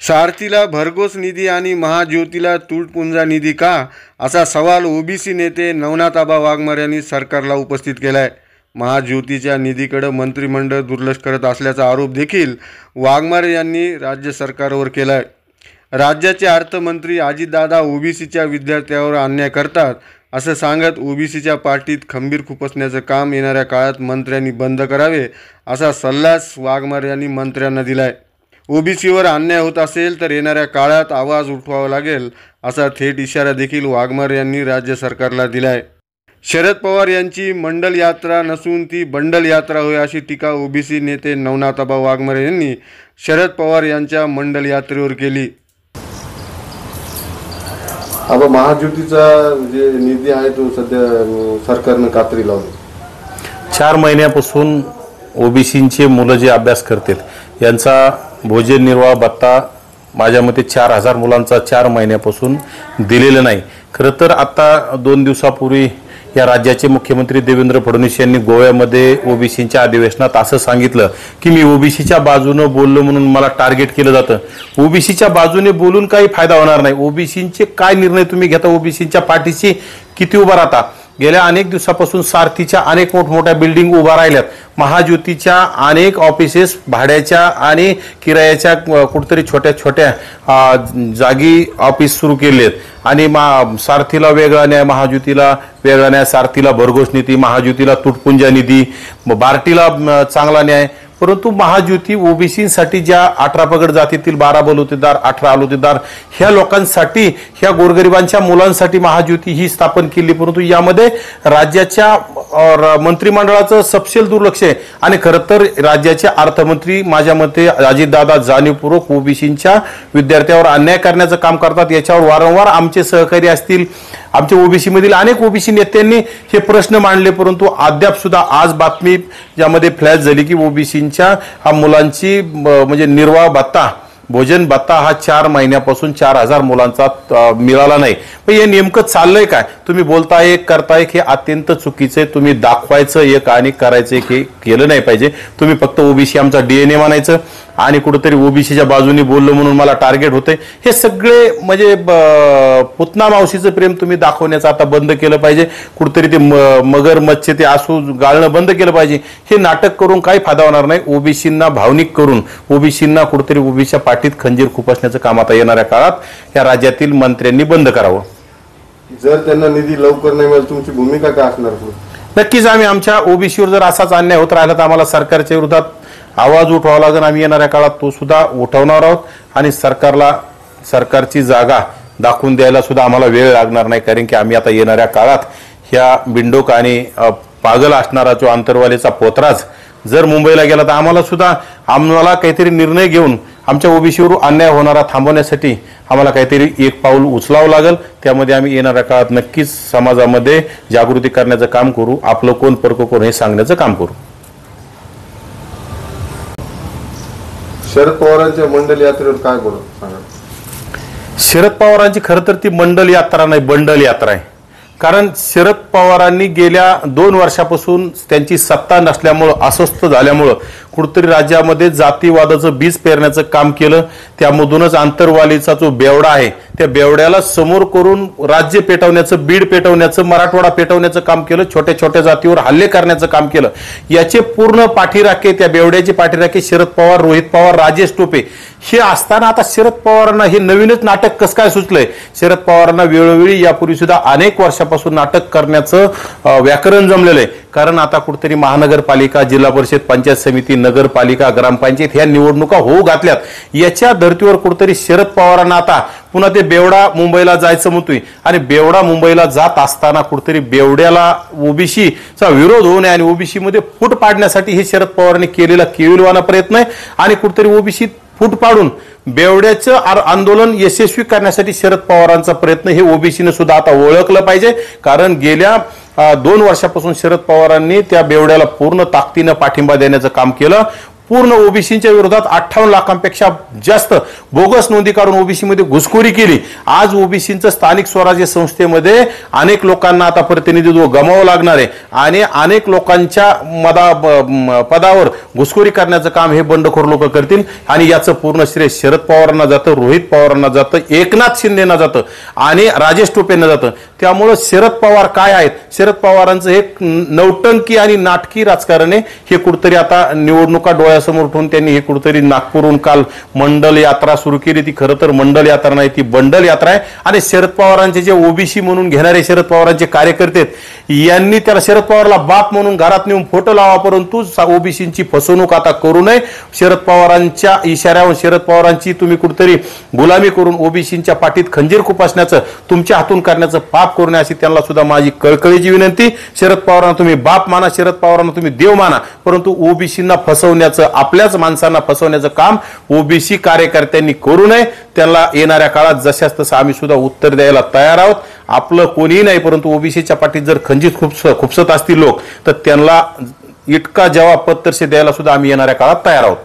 सारथीला भरघोस निधी आणि महाज्योतीला तुटपुंजा निधी का, असा सवाल ओबीसी नेते नवनाथआबा वाघमारे यांनी सरकारला उपस्थित केला आहे। महाज्योतीच्या निधीकडे मंत्रिमंडळ दुर्लक्ष करत असल्याचा आरोप देखील वाघमारे यांनी राज्य सरकारवर केला आहे। राज्याचे अर्थमंत्री अजितदादा ओबीसीच्या विद्यार्थ्यांवर अन्याय करतात असं सांगत ओबीसीच्या पाठीत खंबीर खुपसण्याचं काम येणाऱ्या काळात मंत्र्यांनी बंद करावे असा सल्लाच वाघमारे यांनी मंत्र्यांना दिलाय। ओबीसीवर अन्याय होत असेल तर येणाऱ्या काळात आवाज उठवावा लागेल असा थेट इशारा देखील वाघमारे यांनी राज्य सरकारला दिलाय। शरद पवार यांची मंडल यात्रा नसून ती बंडल यात्रा होय अशी टीका ओबीसी नेते नवनाथआबा वाघमारे यांनी शरद पवार यांच्या मंडल यात्रेवर केली। अब महाज्योतीचा जे निधी आहे तो सध्या सरकारने कात्री लावली। 4 महिन्यापासून ओबीसींचे मुलं जे अभ्यास करतील यांचा भोजन निर्वाह भत्ता माझ्या मते 4000 मुलांचा 4 महिन्यापासून दिलेला नाही। खरं तर आता 2 दिवसापूर्वी या राज्याचे मुख्यमंत्री देवेंद्र फडणवीस यांनी गोव्यामध्ये ओबीसींच्या अधिवेशनात असं सांगितलं की मी ओबीसीच्या बाजूने बोललो म्हणून मला टार्गेट केलं जातं। ओबीसीच्या बाजूने बोलून काही फायदा होणार नाही। ओबीसींचे काय निर्णय तुम्ही घेता, ओबीसींच्या पाठीशी किती उभा राहता। गेल्या अनेक दिवसापासून सारथीच्या अनेक मोठमोठ्या बिल्डिंग उभा राहिल्यात, महाज्योतीच्या अनेक ऑफिसेस भाड्याच्या आणि किरायाच्या कुठेतरी छोट्या छोट्या जागी ऑफिस सुरू केलेत आणि सारथीला वेगळा न्याय, महाज्योतीला वेगळा न्याय, सारथीला भरघोस निधी, महाज्योतीला तुटपुंजा निधी, बार्टीला चांगला न्याय। परंतु महाज्योती ओबीसीसाठी ज्या 18 पगड जातीतील 12 बलुतेदार 18 आलुतेदार ह्या लोकांसाठी, ह्या गोरगरिबांच्या मुलांसाठी महाज्योती ही स्थापन केली, परंतु यामध्ये राज्याच्या मंत्रिमंडळाचं सपशेल दुर्लक्ष आहे। आणि खरं तर राज्याचे अर्थमंत्री माझ्या मते अजितदादा जाणीवपूर्वक ओबीसींच्या विद्यार्थ्यांवर अन्याय करण्याचं काम करतात। याच्यावर वारंवार आमचे सहकारी असतील, आमच्या ओबीसी मधील अनेक ओबीसी नेत्यांनी हे प्रश्न मांडले, परंतु अद्याप सुद्धा आज बातमी ज्यामध्ये फ्लॅश झाली की ओबीसींच्या मुलांची म्हणजे निर्वाह भत्ता, भोजन भत्ता हा 4 महिन्यापासून 4000 मुलांचा मिळाला नाही। पण हे नेमकं चाललंय काय? तुम्ही बोलताय एक करताय हे अत्यंत चुकीचं आहे। तुम्ही दाखवायचं एक आणि करायचं एक हे केलं नाही पाहिजे। तुम्ही फक्त ओबीसी आमचा डीएनए मानायचं आणि कुठेतरी ओबीसीच्या बाजूने बोललो म्हणून मला टार्गेट होते, हे सगळे म्हणजे पुतना मावशीचं प्रेम तुम्ही दाखवण्याचं आता बंद केलं पाहिजे। कुठेतरी ते मगर मच्छे ते आसू गाळणं बंद केलं पाहिजे। हे नाटक करून काही फायदा होणार नाही। ओबीसींना भावनिक करून ओबीसींना कुठेतरी ओबीसीच्या पाठीत खंजीर खुपसण्याचं काम आता येणाऱ्या काळात या राज्यातील मंत्र्यांनी बंद करावं। जर त्यांना निधी लवकर नाही मिळाला तुमची भूमिका काय असणार? नक्कीच आम्ही आमच्या ओबीसीवर जर असाच अन्याय होत राहिला तर आम्हाला सरकारच्या विरोधात आवाज उठवावा लागेल। आम्ही येणाऱ्या काळात तो सुद्धा उठवणार आहोत आणि सरकारला सरकारची जागा दाखवून द्यायला सुद्धा आम्हाला वेळ लागणार नाही, कारण की आम्ही आता येणाऱ्या काळात ह्या बिंडोक आणि पागल असणारा जो आंतरवालीचा पोतराज जर मुंबईला गेला तर आम्हाला काहीतरी निर्णय घेऊन आमच्या ओबीसीवर अन्याय होणारा थांबवण्यासाठी आम्हाला काहीतरी एक पाऊल उचलावं लागेल। त्यामध्ये आम्ही येणाऱ्या काळात नक्कीच समाजामध्ये जागृती करण्याचं काम करू, आपलं कोण परको कोण हे सांगण्याचं काम करू। शरद पवारांच्या मंडल यात्रेवर काय बोलत सांगा? शरद पवारांची खरं तर ती मंडल यात्रा नाही, बंडल यात्रा आहे। कारण शरद पवारांनी गेल्या 2 वर्षापासून त्यांची सत्ता नसल्यामुळं, अस्वस्थ झाल्यामुळं कुठेतरी राज्यामध्ये जातीवादाचं बीज पेरण्याचं काम केलं। त्यामधूनच आंतरवालीचा जो बेवडा आहे त्या बेवड्याला समोर करून राज्य पेटवण्याचं, बीड पेटवण्याचं, मराठवाडा पेटवण्याचं काम केलं, छोट्या छोट्या जातीवर हल्ले करण्याचं काम केलं। याचे पूर्ण पाठीराखे, त्या बेवड्याचे पाठीराखे शरद पवार, रोहित पवार, राजेश टोपे हे असताना आता शरद पवारांना हे नवीनच नाटक कसं काय सुचलंय? शरद पवारांना वेळोवेळी यापूर्वी सुद्धा अनेक वर्षापासून नाटक करण्याचं व्याकरण जमलेलं आहे। कारण आता कुठेतरी महानगरपालिका, जिल्हा परिषद, पंचायत समिती, नगरपालिका, ग्रामपंचायत ह्या निवडणुका होऊ घातल्यात। याच्या धर्तीवर कुठेतरी शरद पवारांना आता पुन्हा ते बेवडा मुंबईला जायचं म्हणतोय आणि बेवडा मुंबईला जात असताना कुठेतरी बेवड्याला ओबीसीचा विरोध होऊ नये आणि ओबीसी मध्ये फूट पाडण्यासाठी हे शरद पवारांनी केलेला केविलवाना प्रयत्न आहे। आणि कुठेतरी ओबीसी फूट पाडून बेवड्याचं आंदोलन यशस्वी करण्यासाठी शरद पवारांचा प्रयत्न हे ओबीसीने सुद्धा आता ओळखलं पाहिजे। कारण गेल्या 2 वर्षापासून शरद पवारांनी त्या बेवड्याला पूर्ण ताकदीने पाठिंबा देण्याचं काम केलं। पूर्ण ओबीसीच्या विरोधात 58 लाखांपेक्षा जास्त बोगस नोंदी काढून ओबीसी मध्ये घुसखोरी केली. आज ओबीसीचं स्थानिक स्वराज्य संस्थेमध्ये अनेक लोकांना आता प्रतिनिधित्व गमावं लागणार आहे आणि अनेक लोकांच्या पदावर घुसखोरी करण्याचं काम हे बंडखोर लोक करतील आणि याचं पूर्ण श्रेय शरद पवारांना जातं, रोहित पवारांना जातं, एकनाथ शिंदेना जातं आणि राजेश टोपेंना जातं. त्यामुळं शरद पवार काय आहेत, शरद पवारांचं हे नौटंकी आणि नाटकी राजकारण आहे. हे कुठतरी आता निवडणुका डोळ्यासमोर ठेवून त्यांनी हे कुठतरी नागपूरहून काल मंडल यात्रा सुरू केली. ती खरं तर मंडल यात्रा नाही, ती बंडल यात्रा आहे. आणि शरद पवारांचे जे ओबीसी म्हणून घेणारे शरद पवारांचे कार्यकर्ते यांनी त्याला शरद पवारला बाप म्हणून घरात नेऊन फोटो लावा, परंतु ओबीसीची फसवणूक आता करू नये. शरद पवारांच्या इशाऱ्यावर शरद पवारांची तुम्ही कुठतरी गुलामी करून ओबीसीच्या पाठीत खंजीर खुपसण्याचं तुमच्या हातून करण्याचं पाप करू नये अशी त्यांना सुद्धा माझी कळकळीची विनंती. शरद पवारांना तुम्ही बाप माना, शरद पवारांना तुम्ही देव माना, परंतु ओबीसींना फसवण्याचं, आपल्याच माणसांना फसवण्याचं काम ओबीसी कार्यकर्त्यांनी करू नये. त्यांना येणाऱ्या काळात जशाच तसं आम्ही सुद्धा उत्तर द्यायला तयार आहोत. आपलं कोणीही नाही, परंतु ओबीसीच्या पाठीत जर खंजीर खुपसत असतील लोक तर त्यांना इतका जवाब पत्तरशे द्यायला सुद्धा आम्ही येणाऱ्या काळात तयार आहोत.